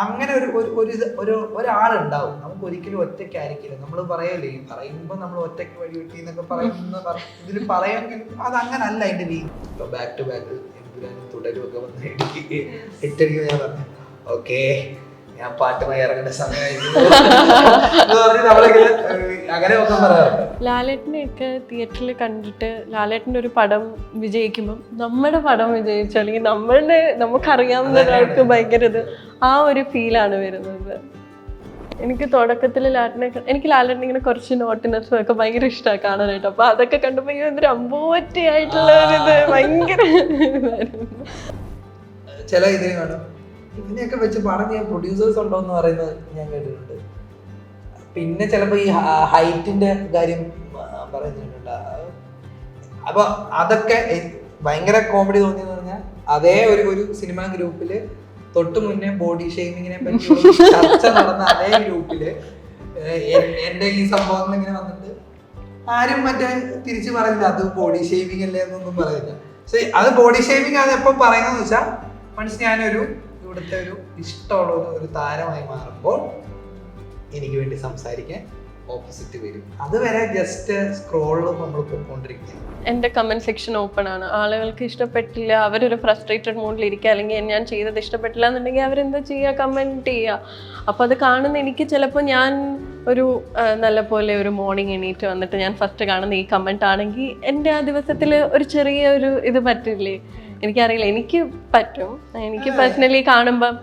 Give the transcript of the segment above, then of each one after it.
അങ്ങനെ ഒരാളുണ്ടാവും. നമുക്ക് ഒരിക്കലും ഒറ്റയ്ക്കായിരിക്കില്ല. നമ്മൾ പറയല്ലേ, പറയുമ്പോൾ നമ്മൾ ഒറ്റയ്ക്ക് വഴിവിട്ടി എന്നൊക്കെ പറയുന്ന ഇതിൽ പറയുമെങ്കിലും അത് അങ്ങനല്ല അതിന്റെ രീതി. ഇപ്പൊ ബാക്ക് ടു ബാക്ക് എമ്പുരാനും തുടരും ഒക്കെ വന്ന് ഇട്ടടിക്കുമ്പോൾ ഞാൻ പറഞ്ഞു ഓക്കെ ഞാൻ പാട്ടുമായി ഇറങ്ങേണ്ട സമയമായിരുന്നു അങ്ങനെ ഒക്കെ പറയാറുണ്ട്. ലാലേട്ടനെയൊക്കെ തിയേറ്ററിൽ കണ്ടിട്ട് ലാലേട്ടൻ്റെ ഒരു പടം വിജയിക്കുമ്പം നമ്മുടെ പടം വിജയിച്ചു അല്ലെങ്കിൽ നമുക്കറിയാവുന്ന ഒരാൾക്ക് ഭയങ്കര ആ ഒരു ഫീലാണ് വരുന്നത്. എനിക്ക് തുടക്കത്തിൽ എനിക്ക് ലാലേട്ടൻ ഇങ്ങനെ കുറച്ച് നോട്ടിനെസ്സും ഒക്കെ ഭയങ്കര ഇഷ്ടമാണ് കാണാനായിട്ട്. അപ്പൊ അതൊക്കെ കണ്ടപ്പോ എന്തൊരു അമ്പോറ്റയായിട്ടുള്ള ഒരിത് ഭയങ്കര ചില ഇതിന് കാണും ഇതിനെയൊക്കെ വെച്ച് പടം ചെയ്യാൻ പ്രൊഡ്യൂസേഴ്സ് ഉണ്ടോ എന്ന് പറയുന്നത് ഞാൻ കേട്ടിട്ടുണ്ട്. പിന്നെ ചിലപ്പോ ഈ ഹൈറ്റിന്റെ കാര്യം പറയുന്നുണ്ട്. അപ്പൊ അതൊക്കെ ഭയങ്കര കോമഡി തോന്നിയെന്ന് പറഞ്ഞാൽ അതേ ഒരു സിനിമാ ഗ്രൂപ്പില് തൊട്ട് മുന്നേ ബോഡി ഷെയ്മിങ്ങിനെ പറ്റി ചർച്ച നടന്ന അതേ ഗ്രൂപ്പില് എന്റെ ഈ സംഭവങ്ങൾ ഇങ്ങനെ വന്നിട്ട് ആരും മറ്റേ തിരിച്ചു പറഞ്ഞില്ല അത് ബോഡി ഷെയ്മിങ് അല്ലേ എന്നൊന്നും പറയില്ല. പക്ഷെ അത് ബോഡി ഷെയ്മിങ് അത് എപ്പം പറയുന്നത് വെച്ചാൽ മനസ്സിൽ ഞാനൊരു ഇവിടുത്തെ ഒരു ഇഷ്ടമുള്ള ഒരു താരമായി മാറുമ്പോൾ എനിക്ക് വേണ്ടി സംസാരിക്കാൻ ഓപ്പോസിറ്റ് വരും. അതുവരെ ജസ്റ്റ് സ്ക്രോളിൽ നമ്മൾ പോയിക്കൊണ്ടിരിക്കുക. എൻ്റെ കമന്റ് സെക്ഷൻ ഓപ്പൺ ആണ്. ആളുകൾക്ക് ഇഷ്ടപ്പെട്ടില്ല, അവരൊരു ഫ്രസ്ട്രേറ്റഡ് മൂഡിൽ ഇരിക്കുക, അല്ലെങ്കിൽ ഞാൻ ചെയ്തത് ഇഷ്ടപ്പെട്ടില്ല എന്നുണ്ടെങ്കിൽ അവരെന്താ ചെയ്യുക, കമൻറ്റ് ചെയ്യുക. അപ്പോൾ അത് കാണുന്ന എനിക്ക് ചിലപ്പോൾ ഞാൻ ഒരു നല്ല പോലെ ഒരു മോർണിംഗ് എണീറ്റ് വന്നിട്ട് ഞാൻ ഫസ്റ്റ് കാണുന്ന ഈ കമൻറ്റ് ആണെങ്കിൽ എൻ്റെ ആ ദിവസത്തിൽ ഒരു ചെറിയ ഒരു ഇത് പറ്റില്ലേ, എനിക്കറിയില്ല, എനിക്ക് പറ്റും. എനിക്ക് പേഴ്സണലി കാണുമ്പം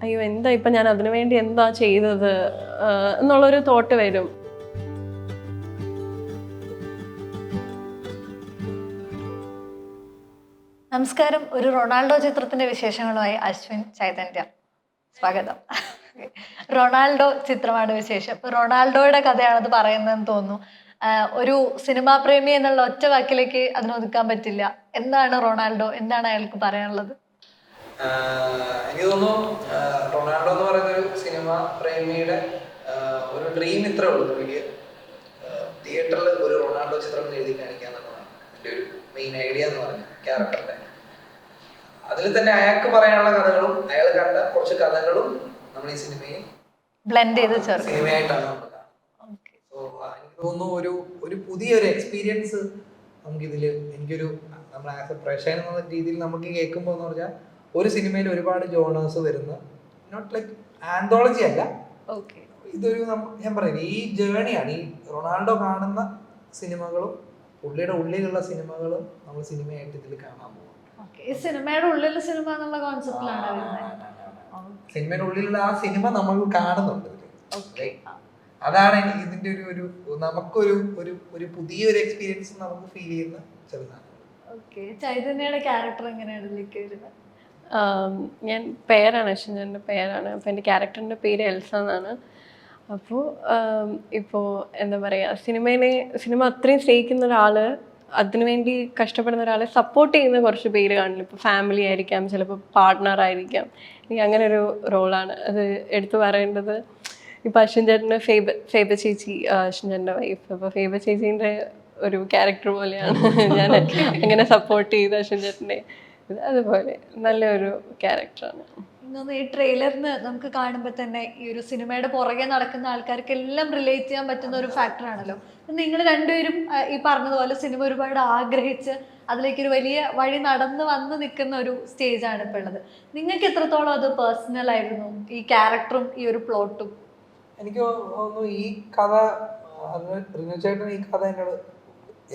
അയ്യോ എന്താ ഇപ്പം ഞാൻ അതിനു വേണ്ടി എന്താ ചെയ്തത് എന്നുള്ളൊരു തോട്ട് വരും. നമസ്കാരം. ഒരു റൊണാൾഡോ ചിത്രത്തിന്റെ വിശേഷങ്ങളുമായി അശ്വിൻ ചൈതന്യ, സ്വാഗതം. റൊണാൾഡോ ചിത്രമാണ് വിശേഷം. റൊണാൾഡോയുടെ കഥയാണത് പറയുന്നതെന്ന് തോന്നുന്നു. ഒരു സിനിമാ പ്രേമി എന്നുള്ള ഒറ്റ വാക്കിലേക്ക് അതിനൊതുക്കാൻ പറ്റില്ല. എന്താണ് റൊണാൾഡോ, എന്താണ് അയാൾക്ക് പറയാനുള്ളത്? എനിക്ക് തോന്നുന്നു റൊണാൾഡോ എന്ന് പറയുന്ന ഒരു സിനിമാ പ്രേമിയുടെ ഒരു ഡ്രീം ഇത്രേ ഉള്ളൂ. എനിക്ക് തിയേറ്ററിൽ ഒരു റൊണാൾഡോ ചിത്രം എഴുതി കാണിക്കാന്നുള്ളതാണ് എൻ്റെ ഒരു മെയിൻ ഐഡിയ എന്ന് പറഞ്ഞ ക്യാരക്ടറിന്റെ. അതിൽ തന്നെ അയാൾക്ക് പറയാനുള്ള കഥകളും അയാൾ കണ്ട കുറച്ച് കഥകളും നമ്മൾ ഈ സിനിമയിൽ ബ്ലെൻഡ് ചെയ്ത് ചേർക്കും സിനിമയായിട്ടാണ് നമ്മൾ കാണുന്നത്. സോ എനിക്ക് തോന്നുന്നു ഒരു പുതിയൊരു എക്സ്പീരിയൻസ് നമുക്കിതിൽ എനിക്കൊരു നമ്മൾ ആസ് എ പ്രേക്ഷകൻ എന്ന രീതിയിൽ നമുക്ക് കേൾക്കുമ്പോൾ എന്ന് പറഞ്ഞാൽ ഒരു സിനിമയിൽ ഒരുപാട് ജോണേഴ്സ് വരുന്ന നോട്ട് ലൈക്ക് ആന്തോളജി അല്ല, ഇതൊരു ഞാൻ പറയുന്നത് ഈ ജേണിയാണ്. ഈ റൊണാൾഡോ കാണുന്ന സിനിമകളും പുള്ളിയുടെ ഉള്ളിലുള്ള സിനിമകളും നമ്മൾ സിനിമയായിട്ട് ഇതിൽ കാണാൻ പോകും. സിനിമയുടെ ഉള്ളിലുള്ള സിനിമ എന്നുള്ള കോൺസെപ്റ്റിലാണ് സിനിമയുടെ ഉള്ളിലുള്ള ആ സിനിമ നമ്മൾ കാണുന്നുണ്ട്. അതാണ് ഇതിന്റെ ഒരു നമുക്കൊരു ഒരു പുതിയൊരു എക്സ്പീരിയൻസ് നമുക്ക് ഫീൽ ചെയ്യുന്ന ചെറുതാണ്. ചൈതന്യയുടെ ക്യാരക്ടർ എങ്ങനെയാണ് ഇതിലേക്ക് വരുന്നത്? ഞാൻ പേരാണ് അശ്വിൻ്റെ പേരാണ്. അപ്പോൾ എൻ്റെ ക്യാരക്ടറിൻ്റെ പേര് എൽസ എന്നാണ്. അപ്പോൾ ഇപ്പോൾ എന്താ പറയുക, സിനിമ അത്രയും സ്നേഹിക്കുന്ന ഒരാൾ, അതിനുവേണ്ടി കഷ്ടപ്പെടുന്ന ഒരാളെ സപ്പോർട്ട് ചെയ്യുന്ന കുറച്ച് പേര് കാണില്ല. ഇപ്പോൾ ഫാമിലി ആയിരിക്കാം, ചിലപ്പോൾ പാർട്ട്ണർ ആയിരിക്കാം. എനിക്ക് അങ്ങനെ ഒരു റോളാണ് അത് എടുത്തു പറയേണ്ടത്. ഇപ്പോൾ അശ്വിൻ ചേട്ടന് ഫേബ ചേച്ചി, അശ്വിൻ ചേട്ടൻ്റെ വൈഫ്. അപ്പോൾ ഫേബ ചേച്ചീൻ്റെ ഒരു ക്യാരക്ടർ പോലെയാണ് ഞാൻ അങ്ങനെ സപ്പോർട്ട് ചെയ്ത് അശ്വിൻ ചേട്ടനെ. അതുപോലെ നല്ലൊരു ക്യാരക്ടറാണ്. ഈ ട്രെയിലറിന് നമുക്ക് കാണുമ്പോൾ തന്നെ ഈ ഒരു സിനിമയുടെ പുറകെ നടക്കുന്ന ആൾക്കാർക്ക് എല്ലാം റിലേറ്റ് ചെയ്യാൻ പറ്റുന്ന ഒരു ഫാക്ടറാണല്ലോ. നിങ്ങൾ രണ്ടുപേരും ഈ പറഞ്ഞതുപോലെ സിനിമ ഒരുപാട് ആഗ്രഹിച്ച് അതിലേക്കൊരു വലിയ വഴി നടന്ന് വന്ന് നിൽക്കുന്ന ഒരു സ്റ്റേജാണ് ഇപ്പോൾ ഉള്ളത്. നിങ്ങൾക്ക് എത്രത്തോളം അത് പേഴ്സണൽ ആയിരുന്നു, ഈ ക്യാരക്ടറും ഈ ഒരു പ്ലോട്ടും? എനിക്ക് തോന്നുന്നു ഈ കഥ റിനു ചേട്ടൻ ഈ കഥ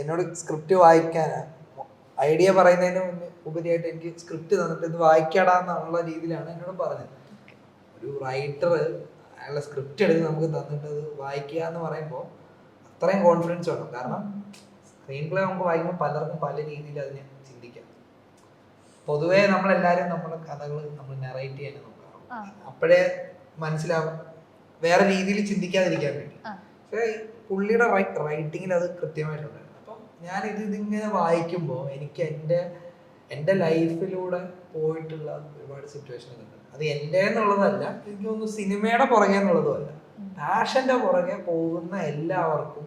എന്നോട് സ്ക്രിപ്റ്റ് വായിക്കാനാണ് ഐഡിയ പറയുന്നതിന് ഉപരിയായിട്ട് എനിക്ക് സ്ക്രിപ്റ്റ് തന്നിട്ട് ഇത് വായിക്കാടാന്നുള്ള രീതിയിലാണ് എന്നോട് പറഞ്ഞത്. ഒരു റൈറ്റർ അയാളുടെ സ്ക്രിപ്റ്റ് എടുത്ത് നമുക്ക് തന്നിട്ട് അത് വായിക്കുക എന്ന് പറയുമ്പോൾ അത്രയും കോൺഫിഡൻസ് വേണം. കാരണം സ്ക്രീൻ പ്ലേ നമുക്ക് വായിക്കുമ്പോൾ പലർക്കും പല രീതിയിൽ അതിനെ ചിന്തിക്കാം. പൊതുവേ നമ്മളെല്ലാവരും നമ്മുടെ കഥകൾ നമ്മൾ നറേറ്റ് ചെയ്യാൻ നോക്കാം, അപ്പോഴേ മനസ്സിലാവും വേറെ രീതിയിൽ ചിന്തിക്കാതിരിക്കാൻ വേണ്ടി. പക്ഷേ പുള്ളിയുടെ റൈറ്റിങ്ങിൽ അത് കൃത്യമായിട്ടുണ്ട്. ഞാൻ ഇതിങ്ങനെ വായിക്കുമ്പോൾ എനിക്ക് എൻ്റെ ലൈഫിലൂടെ പോയിട്ടുള്ള ഒരുപാട് സിറ്റുവേഷൻസ് ഉണ്ട്. അത് എൻ്റെ എന്നുള്ളതല്ല, എനിക്ക് തോന്നുന്നു സിനിമയുടെ പുറകെ എന്നുള്ളതുമല്ല, പാഷൻ്റെ പുറകെ പോകുന്ന എല്ലാവർക്കും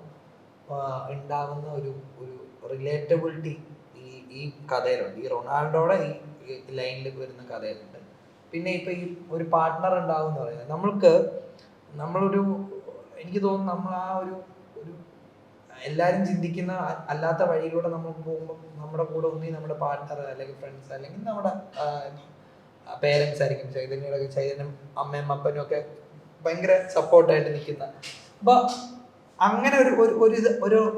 ഉണ്ടാകുന്ന ഒരു റിലേറ്റബിലിറ്റി ഈ കഥയിലുണ്ട്. ഈ റൊണാൾഡോയുടെ ഈ ലൈനിൽ വരുന്ന കഥയിലുണ്ട്. പിന്നെ ഇപ്പൊ ഈ ഒരു പാർട്ട്ണർ ഉണ്ടാവും എന്ന് പറയുന്നത് നമ്മളൊരു എനിക്ക് തോന്നുന്നു നമ്മൾ ആ ഒരു എല്ലാരും ചിന്തിക്കുന്ന അല്ലാത്ത വഴിയിലൂടെ നമ്മൾ പോകുമ്പോൾ നമ്മുടെ കൂടെ ഒന്നി നമ്മുടെ പാർട്ട്ണർ അല്ലെങ്കിൽ ഫ്രണ്ട്സ് അല്ലെങ്കിൽ നമ്മുടെ പേരൻസ് ആയിരിക്കും. ചൈതന്യം അമ്മയും അപ്പനും ഒക്കെ ഭയങ്കര സപ്പോർട്ടായിട്ട് നിൽക്കുന്ന. അപ്പൊ അങ്ങനെ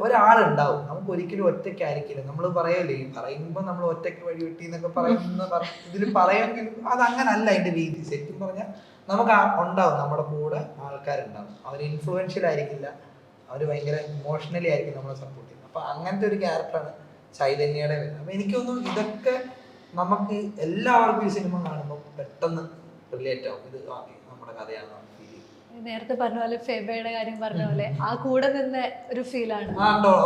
ഒരാളുണ്ടാവും. നമുക്ക് ഒരിക്കലും ഒറ്റയ്ക്കായിരിക്കില്ല. നമ്മൾ പറയല്ലേ, ഈ പറയുമ്പോൾ നമ്മൾ ഒറ്റയ്ക്ക് വഴി വെട്ടി എന്നൊക്കെ പറയുന്ന ഇതിൽ പറയുമെങ്കിലും അത് അങ്ങനല്ല അതിന്റെ രീതി. ശരിക്കും പറഞ്ഞാൽ നമുക്ക് ഉണ്ടാവും, നമ്മുടെ കൂടെ ആൾക്കാരുണ്ടാവും. അവർ ഇൻഫ്ലുവൻഷ്യൽ ആയിരിക്കില്ല, അവർ ഭയങ്കര ഇമോഷണലി ആയിരിക്കും നമ്മളെ സപ്പോർട്ട് ചെയ്യുന്നത്. അപ്പൊ അങ്ങനത്തെ ഒരു ക്യാരക്ടറാണ് ചൈതന്യയുടെ വരുന്നത്. അപ്പൊ എനിക്ക് തോന്നുന്നു ഇതൊക്കെ നമുക്ക് എല്ലാവർക്കും ഈ സിനിമ കാണുമ്പോൾ പെട്ടെന്ന് റിലേറ്റ് ആവും. ഇത് നമ്മുടെ കഥയാണ്. നേരത്തെ പറഞ്ഞ പോലെ ഫെബയുടെ കാര്യം പറഞ്ഞ പോലെ ആ കൂടെ നിന്ന ഒരു ഫീലാണ്.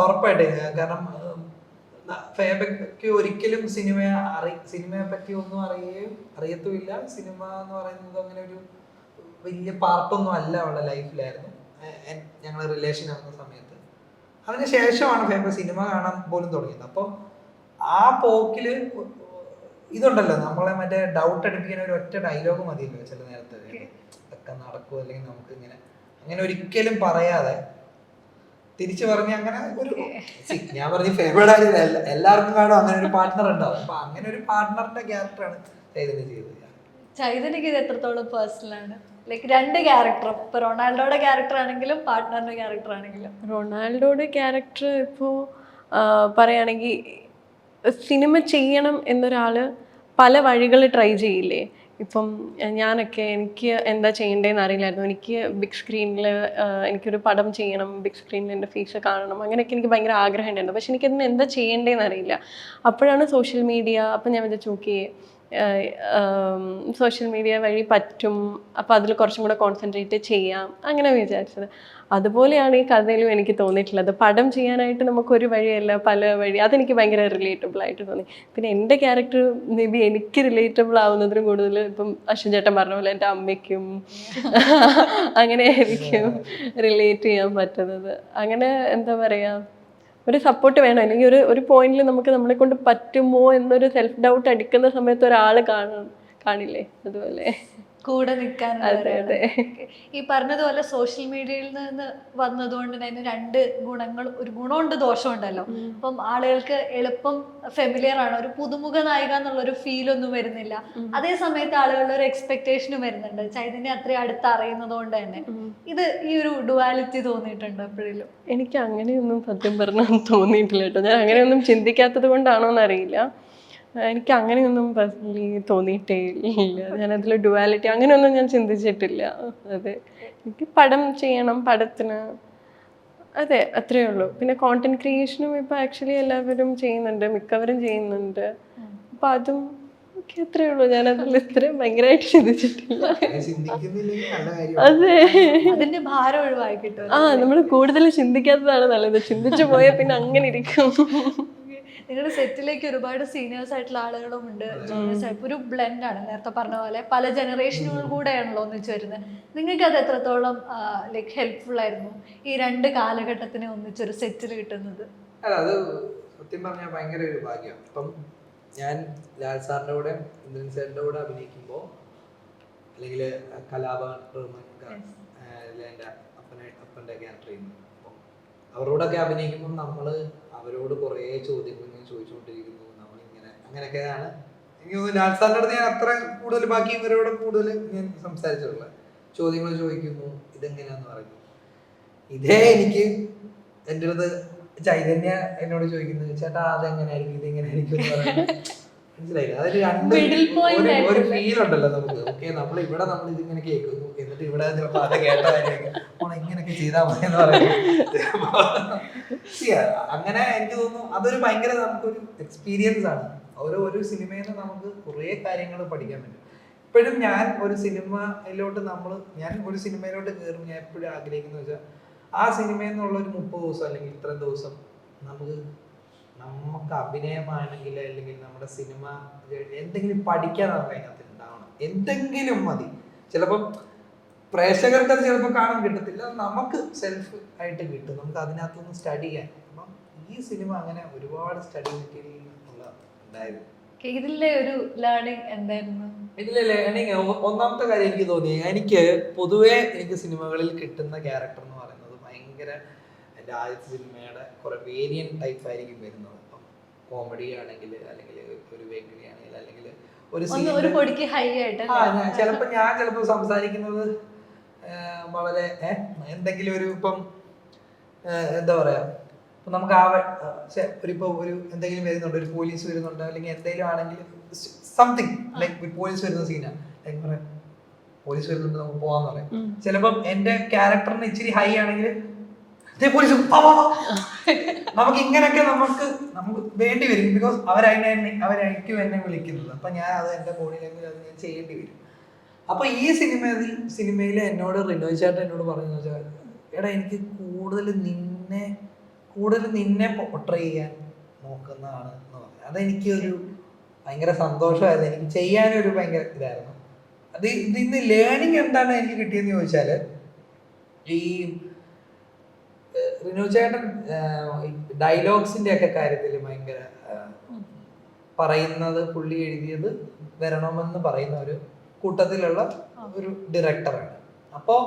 ഉറപ്പായിട്ടും. കാരണം ഫേബയ്ക്ക് ഒരിക്കലും സിനിമയെ പറ്റി ഒന്നും അറിയത്തുമില്ല. സിനിമ എന്ന് പറയുന്നത് അങ്ങനെ ഒരു വലിയ പാർട്ടൊന്നും അല്ല അവളുടെ ലൈഫിലായിരുന്നു. ഞങ്ങൾ റിലേഷൻ ആവുന്ന സമയത്ത് അതിന് ശേഷമാണ് ഫേബ സിനിമ കാണാൻ പോലും തുടങ്ങിയത്. അപ്പം ആ പോക്കില് ഇതുണ്ടല്ലോ, നമ്മളെ മറ്റേ ഡൗട്ട് അടിപ്പിക്കുന്ന ഒരു ഒറ്റ ഡയലോഗ് മതിയല്ലോ ചില നേരത്തെ, ഇതൊക്കെ നടക്കുമോ അല്ലെങ്കിൽ നമുക്ക് അങ്ങനെ ഒരിക്കലും പറയാതെ തിരിച്ചു പറഞ്ഞ് അങ്ങനെ ഒരു ഞാൻ പറഞ്ഞ ഫേവറേറ്റ് എല്ലാവർക്കും കാണും അങ്ങനെ ഒരു പാർട്ട്ണർ ഉണ്ടാവും. അപ്പൊ അങ്ങനെ ഒരു പാർട്ട്ണറിന്റെ ക്യാരക്ടറാണ് ചൈതന്യ ചെയ്തത്. ചൈതന്യക്ക് ഇത് എത്രത്തോളം പേഴ്സണൽ ആണ്? ലൈക്ക് രണ്ട് ക്യാരക്ടറും, ഇപ്പൊ റൊണാൾഡോയുടെ ക്യാരക്ടർ ആണെങ്കിലും പാർട്ട്ണറിന്റെ ക്യാരക്ടർ ആണെങ്കിലും. റൊണാൾഡോയുടെ ക്യാരക്ടർ ഇപ്പോൾ പറയുകയാണെങ്കിൽ സിനിമ ചെയ്യണം എന്നൊരാൾ പല വഴികൾ ട്രൈ ചെയ്യില്ലേ. ഇപ്പം എനിക്ക് എന്താ ചെയ്യേണ്ടതെന്ന് അറിയില്ലായിരുന്നു. എനിക്ക് ബിഗ് സ്ക്രീനിൽ എനിക്കൊരു പടം ചെയ്യണം, ബിഗ് സ്ക്രീനിൽ എൻ്റെ ഫേസ് കാണണം, അങ്ങനെയൊക്കെ എനിക്ക് ഭയങ്കര ആഗ്രഹം ഉണ്ടായിരുന്നു. പക്ഷെ എനിക്കതിന് എന്താ ചെയ്യേണ്ടതെന്ന് അറിയില്ല. അപ്പോഴാണ് സോഷ്യൽ മീഡിയ. അപ്പം ഞാൻ വിചാരിച്ചു ഓക്കെ, സോഷ്യൽ മീഡിയ വഴി പറ്റും, അപ്പോൾ അതിൽ കുറച്ചും കൂടെ കോൺസെൻട്രേറ്റ് ചെയ്യാം, അങ്ങനെ വിചാരിച്ചത്. അതുപോലെയാണ് ഈ കഥയിലും എനിക്ക് തോന്നിയിട്ടുള്ളത്. പടം ചെയ്യാനായിട്ട് നമുക്കൊരു വഴിയല്ല, പല വഴി. അതെനിക്ക് ഭയങ്കര റിലേറ്റബിൾ ആയിട്ട് തോന്നി. പിന്നെ എൻ്റെ ക്യാരക്ടർ മേ ബി എനിക്ക് റിലേറ്റബിൾ ആവുന്നതിനും കൂടുതൽ ഇപ്പം അശ്വിൻ ചേട്ടൻ പറഞ്ഞ പോലെ എൻ്റെ അമ്മയ്ക്കും അങ്ങനെ ആയിരിക്കും റിലേറ്റ് ചെയ്യാൻ പറ്റുന്നത്. അങ്ങനെ എന്താ പറയുക, ഒരു സപ്പോർട്ട് വേണം. അല്ലെങ്കിൽ ഒരു പോയിന്റിൽ നമുക്ക് നമ്മളെ കൊണ്ട് പറ്റുമോ എന്നൊരു സെൽഫ് ഡൗട്ട് അടിക്കുന്ന സമയത്ത് ഒരാൾ കാണില്ലേ, അതുപോലെ കൂടെ നിൽക്കാൻ. അതെ. ഈ പറഞ്ഞതുപോലെ സോഷ്യൽ മീഡിയയിൽ നിന്ന് വന്നതുകൊണ്ട് അതിന് രണ്ട് ഗുണങ്ങൾ, ഒരു ഗുണമുണ്ട് ദോഷമുണ്ടല്ലോ. അപ്പം ആളുകൾക്ക് എളുപ്പം ഫെമിലിയർ ആണ്, ഒരു പുതുമുഖ നായിക എന്നുള്ളൊരു ഫീലൊന്നും വരുന്നില്ല. അതേ സമയത്ത് ആളുകളുടെ ഒരു എക്സ്പെക്ടേഷനും വരുന്നുണ്ട്, ചൈതന്യം അത്രയും അടുത്ത് അറിയുന്നത് കൊണ്ട് തന്നെ. ഇത് ഈ ഒരു ഡുവാലിറ്റി തോന്നിയിട്ടുണ്ട് എപ്പോഴേലും? എനിക്ക് അങ്ങനെയൊന്നും സത്യം പറഞ്ഞാൽ തോന്നിയിട്ടില്ല കേട്ടോ. ഞാൻ അങ്ങനെയൊന്നും ചിന്തിക്കാത്തത് കൊണ്ടാണോ എന്നറിയില്ല. എനിക്ക് അങ്ങനെയൊന്നും പേഴ്സണലി തോന്നിയിട്ടേ ഇല്ല. ഞാനതിൽ ഡുവാലിറ്റി അങ്ങനെയൊന്നും ഞാൻ ചിന്തിച്ചിട്ടില്ല. അതെ, എനിക്ക് പടം ചെയ്യണം, പടത്തിന്, അതെ, അത്രയേ ഉള്ളൂ. പിന്നെ കോണ്ടന്റ് ക്രിയേഷനും ഇപ്പോൾ ആക്ച്വലി എല്ലാവരും ചെയ്യുന്നുണ്ട്, മിക്കവരും ചെയ്യുന്നുണ്ട്. അപ്പം അതും അത്രയേ ഉള്ളൂ. ഞാനതിൽ ഇത്രയും ഭയങ്കരമായിട്ട് ചിന്തിച്ചിട്ടില്ല. അതെ, അതിന്റെ ഭാരം ഒഴിവായി കിട്ടും. നമ്മൾ കൂടുതൽ ചിന്തിക്കാത്തതാണ് നല്ലത്. ചിന്തിച്ചു പോയാൽ പിന്നെ അങ്ങനെ ഇരിക്കും. നിങ്ങളുടെ സെറ്റിലേക്ക് ഒരുപാട് സീനിയേഴ്സ് ആയിട്ടുള്ള ആളുകളും ഉണ്ട്, ജൂനിയേഴ്സ് ആയിട്ട് ഒരു ബ്ലെൻഡ് ആണ്. നേരത്തെ പറഞ്ഞ പോലെ പല ജനറേഷനുകൾ കൂടെയാണല്ലോ ഒന്നിച്ച് വരുന്നത്. നിങ്ങൾക്ക് അത് എത്രത്തോളം ലൈക്ക് ഹെൽപ്ഫുൾ ആയിരുന്നു ഈ രണ്ട് കാലഘട്ടത്തിനെ ഒന്നിച്ചൊരു സെറ്റിൽ കിട്ടുന്നത്? അല്ല, അത് സത്യം പറഞ്ഞാൽ ഭയങ്കര ഒരു ഭാഗ്യമാണ്. ഇപ്പം ഞാൻ ലാൽ സാറിൻ്റെ കൂടെ ഇന്ദ്രൻ സാറിൻ്റെ കൂടെ അഭിനയിക്കുമ്പോൾ, അല്ലെങ്കിൽ കലാഭവൻ എൻ്റെ അപ്പൻ്റെ ക്യാരക്ടർ ചെയ്യുന്നു, അപ്പം അവരോടൊക്കെ അഭിനയിക്കുമ്പം നമ്മൾ അവരോട് കുറേ ചോദ്യങ്ങൾ ഇങ്ങനെ ചോദിച്ചുകൊണ്ടിരിക്കുന്നു. നമ്മളിങ്ങനെ അങ്ങനെയൊക്കെയാണ് എനിക്ക് തോന്നുന്നു. ലാൽ സാറിൻ്റെ അടുത്ത് ഞാൻ അത്ര കൂടുതൽ, ബാക്കി ഇവരോട് കൂടുതൽ ഞാൻ സംസാരിച്ചിട്ടുള്ളത്. ചോദ്യങ്ങൾ ചോദിക്കുന്നു, ഇതെങ്ങനെയാന്ന് പറയുന്നു. ഇതേ എനിക്ക് എൻ്റെ അടുത്ത് ചൈതന്യ എന്നോട് ചോദിക്കുന്നത്, ചേട്ടാ അതെങ്ങനെയായിരിക്കും, ഇതെങ്ങനെയായിരിക്കും എന്ന് പറയുന്നത്. മനസ്സിലായില്ല? അതൊരു ഒരു ഫീൽ ഉണ്ടല്ലോ നമുക്ക്. ഓക്കെ, നമ്മൾ ഇതിങ്ങനെ കേൾക്കുന്നു, എന്നിട്ട് ഇവിടെ ചിലപ്പോൾ അത് കേട്ടതായിരിക്കും ഇങ്ങനെയൊക്കെ ചെയ്താൽ മതി എന്ന് പറയുന്നത്. അങ്ങനെ എനിക്ക് തോന്നുന്നു അതൊരു ഭയങ്കര നമുക്കൊരു എക്സ്പീരിയൻസ് ആണ്. ഒരു സിനിമയിൽ നിന്ന് നമുക്ക് കുറേ കാര്യങ്ങൾ പഠിക്കാൻ പറ്റും. ഇപ്പോഴും ഞാൻ ഒരു സിനിമയിലോട്ട് കയറും, ഞാൻ എപ്പോഴും ആഗ്രഹിക്കുന്നത് വെച്ചാൽ ആ സിനിമയിൽ നിന്നുള്ള ഒരു 30 ദിവസം അല്ലെങ്കിൽ ഇത്രയും ദിവസം നമുക്ക് അഭിനയമാണെങ്കിൽ അല്ലെങ്കിൽ നമ്മുടെ സിനിമ എന്തെങ്കിലും പഠിക്കാൻ നമുക്ക് അതിനകത്ത് ഉണ്ടാവണം. എന്തെങ്കിലും മതി. ചിലപ്പം പ്രേക്ഷകർക്ക് അത് ചിലപ്പോൾ കാണാൻ കിട്ടത്തില്ല, നമുക്ക് സെൽഫ് ആയിട്ട് കിട്ടും. നമുക്ക് അതിനകത്തൊന്ന് സ്റ്റഡി ചെയ്യാൻ. അപ്പം ഈ സിനിമ അങ്ങനെ ഒരുപാട് സ്റ്റഡി മെറ്റീരിയൽ ഉണ്ടായിരുന്നു. ഇതിലെ ഒരു ലേണിംഗ് എന്തായിരുന്നു? ഇതിലെ ലേണിങ് ഒന്നാമത്തെ കാര്യം എനിക്ക് തോന്നി, എനിക്ക് പൊതുവേ എനിക്ക് സിനിമകളിൽ കിട്ടുന്ന ക്യാരക്ടർ എന്ന് പറയുന്നത് ഭയങ്കര എൻ്റെ ആദ്യത്തെ സിനിമയുടെ കുറെ വേരിയൻ ടൈപ്പ് ആയിരിക്കും വരുന്നത്. ഇപ്പം കോമഡി ആണെങ്കിൽ, അല്ലെങ്കിൽ ഒരു വെങ്കിളി ആണെങ്കിൽ, അല്ലെങ്കിൽ ഒരു പൊടിക്ക് ഹൈ ആയിട്ട് ചിലപ്പോൾ സംസാരിക്കുന്നത് വളരെ എന്തെങ്കിലും ഒരു ഇപ്പം എന്താ പറയാ, ഇപ്പം നമുക്ക് ഒരു എന്തെങ്കിലും വരുന്നുണ്ട്, ഒരു പോലീസ് വരുന്നുണ്ട്, അല്ലെങ്കിൽ എന്തെങ്കിലും ആണെങ്കിൽ സംതിങ് ലൈക്ക് പോലീസ് വരുന്ന സീനാണ്, ലൈക്ക് പറയാം പോലീസ് വരുന്നുണ്ട് നമുക്ക് പോവാന്ന് പറയാം. ചിലപ്പം എന്റെ ക്യാരക്ടറിന് ഇച്ചിരി ഹൈ ആണെങ്കിൽ പോലീസ് നമുക്ക് ഇങ്ങനെയൊക്കെ നമുക്ക് വേണ്ടി വരും. ബിക്കോസ് അവരായിരിക്കും എന്നെ വിളിക്കുന്നത്. അപ്പൊ ഞാൻ അത് എന്റെ ബോഡി ലാംഗ്വേജ് അത് ഞാൻ ചെയ്യേണ്ടി വരും. അപ്പൊ ഈ സിനിമയിൽ എന്നോട് റിനോയ് ചേട്ടൻ എന്നോട് പറഞ്ഞു വെച്ചാൽ, എടാ എനിക്ക് കൂടുതൽ നിന്നെ പോർട്രേ ചെയ്യാൻ നോക്കുന്നതാണ് എന്ന് പറഞ്ഞു. അതെനിക്ക് ഒരു ഭയങ്കര സന്തോഷമായിരുന്നു. എനിക്ക് ചെയ്യാനൊരു ഭയങ്കര ഇതായിരുന്നു. ഇതിന്ന് ലേണിംഗ് എന്താണ് എനിക്ക് കിട്ടിയെന്ന് ചോദിച്ചാൽ, ഈ റിനോയ് ചേട്ടൻ ഡയലോഗ്സിന്റെ ഒക്കെ കാര്യത്തിൽ ഭയങ്കര പറയുന്നത്, പുള്ളി എഴുതിയത് വരണമെന്ന് പറയുന്ന ഒരു കൂട്ടത്തിലുള്ള ഒരു ഡയറക്ടറാണ്. അപ്പോൾ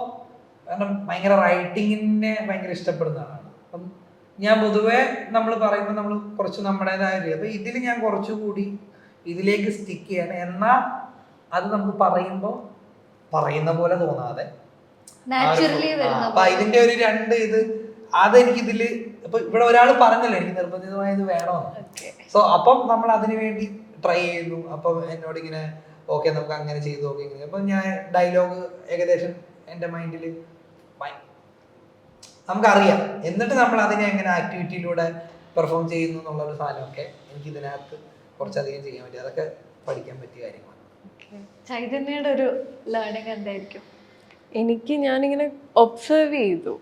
കാരണം ഭയങ്കര റൈറ്റിങ്ങിനെ ഭയങ്കര ഇഷ്ടപ്പെടുന്ന ആളാണ്. അപ്പം ഞാൻ പൊതുവെ നമ്മൾ പറയുമ്പോൾ നമ്മൾ കുറച്ച് നമ്മുടേതായ രീതി, അപ്പൊ ഇതിൽ ഞാൻ കുറച്ചുകൂടി ഇതിലേക്ക് സ്റ്റിക്ക് ചെയ്യാണ്. എന്നാൽ അത് നമുക്ക് പറയുമ്പോൾ പറയുന്ന പോലെ തോന്നാതെ അപ്പൊ ഇതിന്റെ ഒരു രണ്ട് അതെനിക്കിതില് ഇപ്പൊ ഇവിടെ ഒരാൾ പറഞ്ഞല്ലോ എനിക്ക് നിർബന്ധിതമായി ഇത് വേണമെന്ന്. സോ അപ്പം നമ്മൾ അതിനു വേണ്ടി ട്രൈ ചെയ്യുന്നു. അപ്പം എന്നോട് ഇങ്ങനെ ഓക്കെ നമുക്ക് അങ്ങനെ ചെയ്തു നോക്കി ഇങ്ങനെ. അപ്പം ഞാൻ ഡയലോഗ് ഏകദേശം എൻ്റെ മൈൻഡിൽ നമുക്കറിയാം. എന്നിട്ട് നമ്മൾ അതിനെ എങ്ങനെ ആക്ടിവിറ്റിയിലൂടെ പെർഫോം ചെയ്യുന്നു എന്നുള്ളൊരു സാധനമൊക്കെ എനിക്ക് ഇതിനകത്ത് കുറച്ചധികം ചെയ്യാൻ പറ്റി. അതൊക്കെ പഠിക്കാൻ പറ്റിയ കാര്യങ്ങളാണ്. ചൈതന്യയുടെ ഒരു ലേണിംഗ് എന്തായിരിക്കും? ഞാനിങ്ങനെ ഒബ്സർവ് ചെയ്തു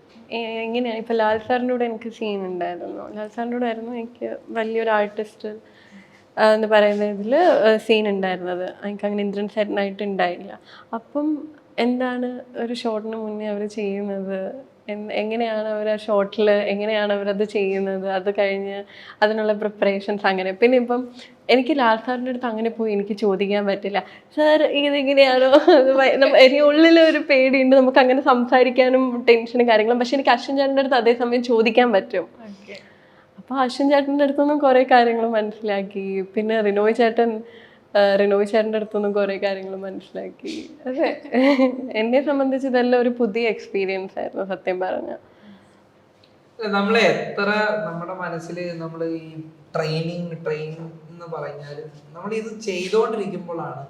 എങ്ങനെയാണ്. ഇപ്പം ലാൽ സാറിൻ്റെ കൂടെ എനിക്ക് സീൻ ഉണ്ടായിരുന്നു. ലാൽ സാറിൻ്റെ കൂടെ ആയിരുന്നു എനിക്ക് വലിയൊരു ആർട്ടിസ്റ്റ് എന്ന് പറയുന്ന ഇതിൽ സീൻ ഉണ്ടായിരുന്നത്. എനിക്ക് അങ്ങനെ ഇന്ദ്രൻ സെറ്റിനായിട്ട് ഉണ്ടായില്ല. അപ്പം എന്താണ് ഒരു ഷോട്ടിന് മുന്നേ അവർ ചെയ്യുന്നത്, എങ്ങനെയാണ് അവർ ആ ഷോട്ടിൽ എങ്ങനെയാണ് അവരത് ചെയ്യുന്നത്, അത് കഴിഞ്ഞ് അതിനുള്ള പ്രിപ്പറേഷൻസ് അങ്ങനെ. പിന്നെ ഇപ്പം എനിക്ക് ലാൽ സാറിൻ്റെ അടുത്ത് അങ്ങനെ പോയി എനിക്ക് ചോദിക്കാൻ പറ്റില്ല, സാർ ഇതെങ്ങനെയാണോ, എനിക്ക് ഉള്ളിലൊരു പേടിയുണ്ട്, നമുക്ക് അങ്ങനെ സംസാരിക്കാനും ടെൻഷനും കാര്യങ്ങളും. പക്ഷെ എനിക്ക് അശ്വിൻ ചേട്ടൻ്റെ അടുത്ത് അതേസമയം ചോദിക്കാൻ പറ്റും. അപ്പോൾ അശ്വിൻ ചേട്ടൻ്റെ അടുത്തൊന്നും കുറേ കാര്യങ്ങൾ മനസ്സിലാക്കി. പിന്നെ റിനോയ് ചേട്ടൻ്റെ അടുത്തൊന്നും കുറേ കാര്യങ്ങൾ മനസ്സിലാക്കി. അതെ, എന്നെ സംബന്ധിച്ച് ഇതെല്ലാം ഒരു പുതിയ എക്സ്പീരിയൻസ് ആയിരുന്നു സത്യം പറഞ്ഞ. നമ്മളെ എത്ര നമ്മുടെ മനസ്സിൽ നമ്മൾ ഈ ട്രെയിനിങ് എന്ന് പറഞ്ഞാൽ നമ്മൾ ഇത് ചെയ്തുകൊണ്ടിരിക്കുമ്പോഴാണ്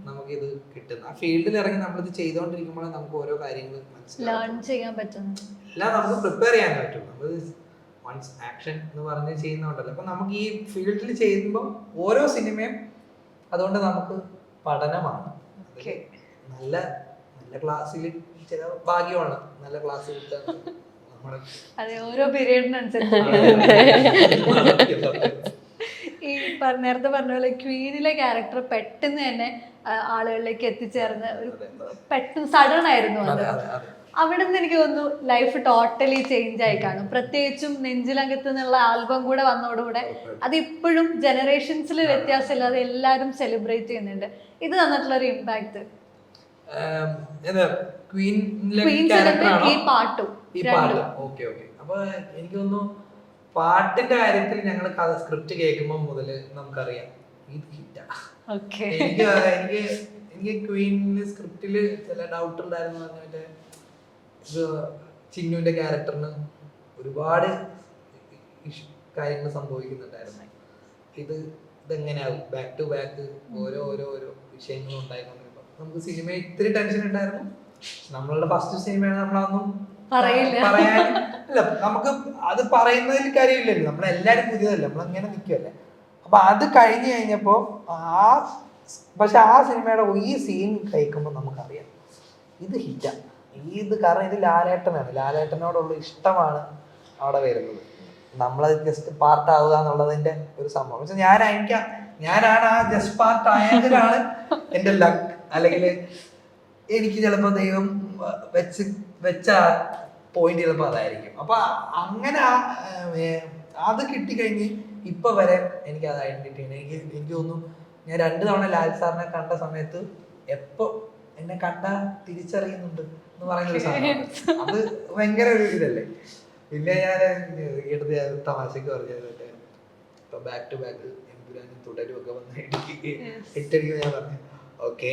നമുക്കിത് കിട്ടുന്നത്. ആ ഫീൽഡിൽ ഇറങ്ങി നമ്മളിത് ചെയ്തുകൊണ്ടിരിക്കുമ്പോഴാണ് നമുക്ക് ഓരോ കാര്യങ്ങൾ മനസ്സിലാക്കാൻ എല്ലാം നമുക്ക് പ്രിപ്പയർ ചെയ്യാൻ പറ്റും. നമ്മൾ വൺസ് ആക്ഷൻ എന്ന് പറഞ്ഞ് ചെയ്യുന്നുണ്ടല്ലോ. അപ്പൊ നമുക്ക് ഈ ഫീൽഡിൽ ചെയ്യുമ്പോൾ ഓരോ സിനിമയും അതുകൊണ്ട് നമുക്ക് പഠനമാണ്. നല്ല നല്ല ക്ലാസ്സിൽ ചില ഭാഗ്യമാണ് നല്ല ക്ലാസ് കിട്ടാൻ. ഓരോ പീരീഡിനനുസരിച്ച് ഈ നേരത്തെ പറഞ്ഞ പോലെ ക്വീനിലെ ക്യാരക്ടർ പെട്ടെന്ന് തന്നെ ആളുകളിലേക്ക് എത്തിച്ചേർന്ന് ഒരു പെട്ടെന്ന് സഡൻ ആയിരുന്നു അത്. അവിടെ നിന്ന് എനിക്ക് തോന്നുന്നു ലൈഫ് ടോട്ടലി ചേഞ്ച് ആയി കാണും. പ്രത്യേകിച്ചും നെഞ്ചിലകത്ത് നിന്നുള്ള ആൽബം കൂടെ വന്നതോടുകൂടെ അതിപ്പോഴും ജനറേഷൻസിൽ വ്യത്യാസമില്ലാതെ എല്ലാവരും സെലിബ്രേറ്റ് ചെയ്യുന്നുണ്ട്. ഇത് തന്നിട്ടുള്ള ഒരു ഇമ്പാക്ട് ഈ പാട്ടും. അപ്പൊ എനിക്ക് തോന്നുന്നു പാട്ടിന്റെ കാര്യത്തിൽ ഞങ്ങൾ കഥ സ്ക്രിപ്റ്റ് കേൾക്കുമ്പോൾ മുതൽ നമുക്കറിയാം ഇത് ഹിറ്റാ. എനിക്ക് ക്വീനിന്റെ സ്ക്രിപ്റ്റില് ചില ഡൗട്ട് ഉണ്ടായിരുന്നു. പറഞ്ഞിട്ട് ചിന്നുവിന്റെ ക്യാരക്ടറിന് ഒരുപാട് കാര്യങ്ങൾ സംഭവിക്കുന്നുണ്ടായിരുന്നു. ഇതെങ്ങനെയാവും ബാക്ക് ടു ബാക്ക് ഓരോ വിഷയങ്ങളും ഉണ്ടായിക്കൊണ്ടിരുമ്പോൾ നമുക്ക് സിനിമ ഇത്തിരി ടെൻഷൻ ഉണ്ടായിരുന്നു. നമ്മളുടെ ഫസ്റ്റ് സിനിമയാണ്, നമ്മളതൊന്നും പറയാനില്ല. നമുക്ക് അത് പറയുന്നതിൽ കാര്യമില്ലല്ലോ, നമ്മളെല്ലാരും പുതിയതല്ല, നമ്മളങ്ങനെ നിൽക്കുമല്ലേ. അപ്പൊ അത് കഴിഞ്ഞു കഴിഞ്ഞപ്പോ പക്ഷെ ആ സിനിമയുടെ ഈ സീൻ കഴിക്കുമ്പോൾ നമുക്കറിയാം ഇത് ഹിറ്റാണ്. കാരണം ഇത് ലാലേട്ടനോടുള്ള ഇഷ്ടമാണ് അവിടെ വരുന്നത്. നമ്മളത് ജസ്റ്റ് പാർട്ട് ആവുക എന്നുള്ളതിന്റെ ഒരു സംഭവം. പക്ഷെ ഞാനാണ് ആ ജസ്റ്റ് പാർട്ട് ആയതിലാണ് എന്റെ ലക്ക്. അല്ലെങ്കിൽ എനിക്ക് ചിലപ്പോ ദൈവം വെച്ച പോയിന്റ് ചിലപ്പോ അതായിരിക്കും. അപ്പൊ അങ്ങനെ അത് കിട്ടിക്കഴിഞ്ഞ് ഇപ്പൊ വരെ എനിക്ക് അത് ഐഡന്റിറ്റി ആണ്. എനിക്ക് തോന്നുന്നു ഞാൻ 2 തവണ ലാൽ സാറിനെ കണ്ട സമയത്ത് എപ്പോ എന്നെ കണ്ടാ തിരിച്ചറിയുന്നുണ്ട് എന്ന് പറയുന്ന ഒരു സാധനം, അത് ഭയങ്കര ഒരു ഇതല്ലേ. പിന്നെ ഞാൻ എടുത്ത് തമാശക്ക് പറഞ്ഞത് ഇപ്പൊ ബാക്ക് ടു ബാക്ക് എമ്പുരാനും തുടരും ഒക്കെ വന്ന് ഇട്ടടിക്കുമ്പോൾ ഞാൻ പറഞ്ഞു ഓക്കെ